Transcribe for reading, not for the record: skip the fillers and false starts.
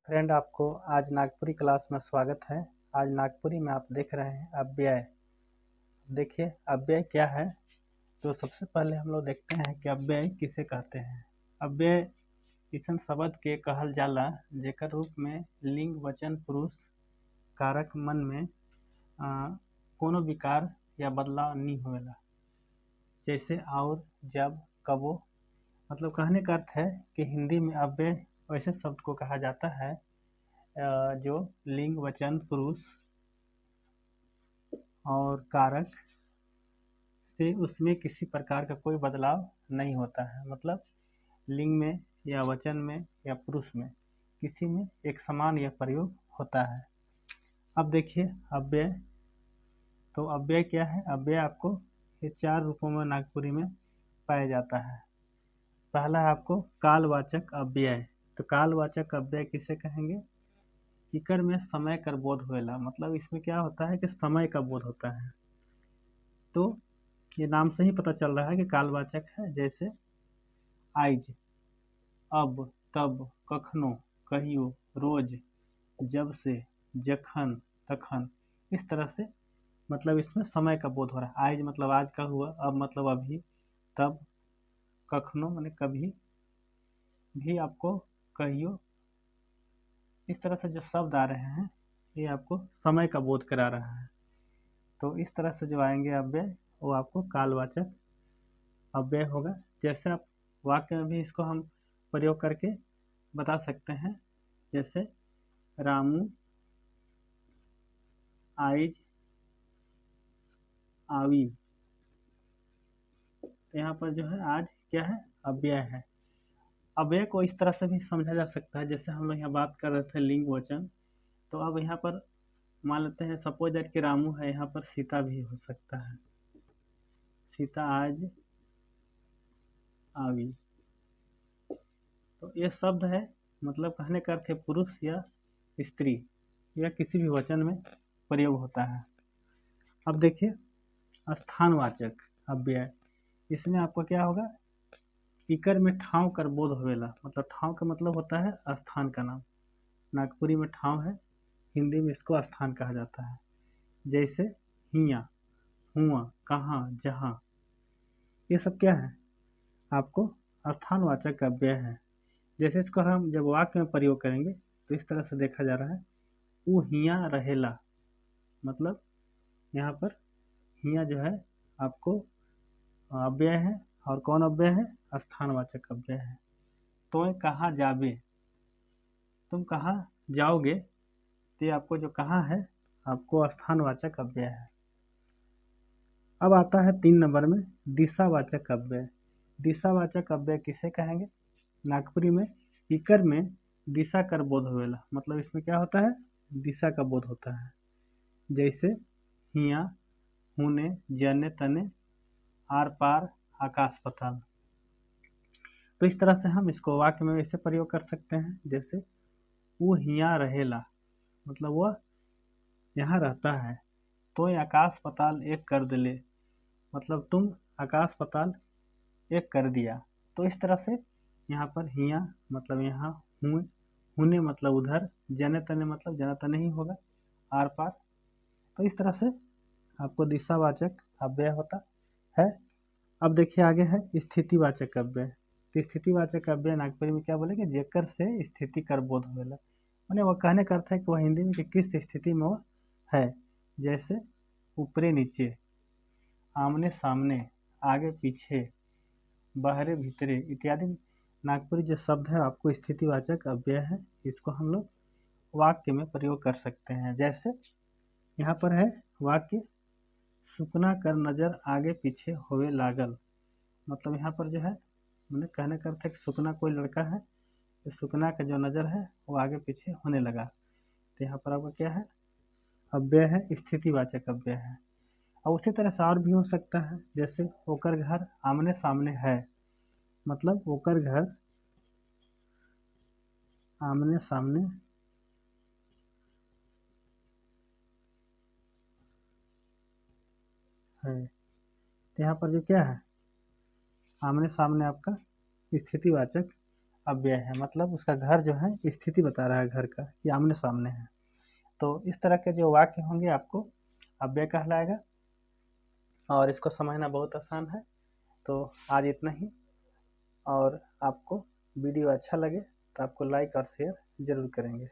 Friend, आपको आज Nagpuri class में स्वागत है। आज नागपुरी में आप देख रहे हैं अव्यय। देखिए अव्यय क्या है। तो सबसे पहले हम लोग देखते हैं कि अव्यय किसे कहते हैं। अव्यय अइसन शब्द के कहल जाला जेकर रूप में लिंग वचन पुरुष कारक मन में कोनो विकार या बदलाव नहीं होएला। जैसे और, जब, कबो। मतलब कहने का अर्थ है कि हिंदी में अव्यय वैसे शब्द को कहा जाता है जो लिंग वचन पुरुष और कारक से उसमें किसी प्रकार का कोई बदलाव नहीं होता है। मतलब लिंग में या वचन में या पुरुष में किसी में एक समान यह प्रयोग होता है। अब देखिए अव्यय। तो अव्यय क्या है। अव्यय आपको ये 4 रूपों में नागपुरी में पाया जाता है। पहला है आपको कालवाचक अव्यय। तो कालवाचक अव्यय किसे कहेंगे। इकर में समय कर बोध होएला। मतलब इसमें क्या होता है कि समय का बोध होता है। तो ये नाम से ही पता चल रहा है कि कालवाचक है। जैसे आइज, अब, तब, कखनो, कहियो, रोज, जब से, जखन, तखन। इस तरह से मतलब इसमें समय का बोध हो रहा है। आइज मतलब आज का हुआ, अब मतलब अभी, तब, कखनो माने कभी भी, आपको कहियो। इस तरह से जो शब्द आ रहे हैं ये आपको समय का बोध करा रहा है। तो इस तरह से जो आएंगे अव्यय वो आपको कालवाचक अव्यय होगा। जैसे आप वाक्य में भी इसको हम प्रयोग करके बता सकते हैं। जैसे रामू आइज आवी। तो यहाँ पर जो है आज क्या है, अव्यय है। अव्यय को इस तरह से भी समझा जा सकता है। जैसे हम लोग यहाँ बात कर रहे थे लिंग वचन, तो अब यहाँ पर मान लेते हैं सपोज दैट कि रामू है, यहाँ पर सीता भी हो सकता है। सीता आज आवी। तो ये शब्द है, मतलब कहने का अर्थ है पुरुष या स्त्री या किसी भी वचन में प्रयोग होता है। अब देखिए स्थानवाचक अव्यय। इसमें आपको क्या होगा, इकर में ठाव कर बोध होवेला। मतलब ठाव का मतलब होता है स्थान का नाम। नागपुरी में ठाव है, हिंदी में इसको स्थान कहा जाता है। जैसे हिया, हुआ, कहाँ, जहाँ। ये सब क्या है, आपको स्थानवाचक अव्यय है। जैसे इसको हम जब वाक्य में प्रयोग करेंगे तो इस तरह से देखा जा रहा है, वो हिया रहेला। मतलब यहाँ पर हिया जो है आपको अव्यय है। और कौन अव्यय है, स्थानवाचक अव्यय है। तो कहाँ जाबे, तुम कहाँ जाओगे। तो आपको जो कहाँ है आपको स्थानवाचक अव्यय है। अब आता है 3 नंबर में दिशावाचक अव्यय। दिशावाचक अव्यय किसे कहेंगे। नागपुरी में इकर में दिशा कर बोध होवेला। मतलब इसमें क्या होता है, दिशा का बोध होता है। जैसे हिया, हुने, जने तने, आर पार, आकाश पताल। तो इस तरह से हम इसको वाक्य में ऐसे प्रयोग कर सकते हैं। जैसे वो हिया रहेला, मतलब वह यहाँ रहता है। तो आकाश पताल एक कर दिले, मतलब तुम आकाश पताल एक कर दिया। तो इस तरह से यहाँ पर हिया मतलब यहाँ, हुए, हुने मतलब उधर, जने तने मतलब जना तने ही होगा, आर पार। तो इस तरह से आपको दिशावाचक अव्यय होता है। अब देखिए आगे है स्थितिवाचक अव्यय। तो स्थितिवाचक अव्यय नागपुरी में क्या बोलेंगे, जेकर से स्थिति कर बोध होवेला। माने वह कहने का अर्थ है कि वह हिंदी में कि किस स्थिति में वह है। जैसे ऊपरे नीचे, आमने सामने, आगे पीछे, बाहरे भीतरे इत्यादि नागपुरी जो शब्द है आपको स्थितिवाचक अव्यय है। इसको हम लोग वाक्य में प्रयोग कर सकते हैं। जैसे यहाँ पर है वाक्य, सुकना कर नजर आगे पीछे होवे लागल। मतलब यहाँ पर जो है मैंने कहने का अर्थ है कि सुकना कोई लड़का है, तो सुकना का जो नज़र है वो आगे पीछे होने लगा। तो यहाँ पर आपका क्या है, अव्यय है, स्थितिवाचक अव्यय है। और उसी तरह से और भी हो सकता है। जैसे ओकर घर आमने सामने है, मतलब ओकर घर आमने सामने है। तो यहाँ पर जो क्या है, आमने सामने आपका स्थितिवाचक अव्यय है, मतलब उसका घर जो है स्थिति बता रहा है घर का कि आमने सामने है। तो इस तरह के जो वाक्य होंगे आपको अव्यय कहलाएगा, और इसको समझना बहुत आसान है। तो आज इतना ही, और आपको वीडियो अच्छा लगे तो आपको लाइक और शेयर ज़रूर करेंगे।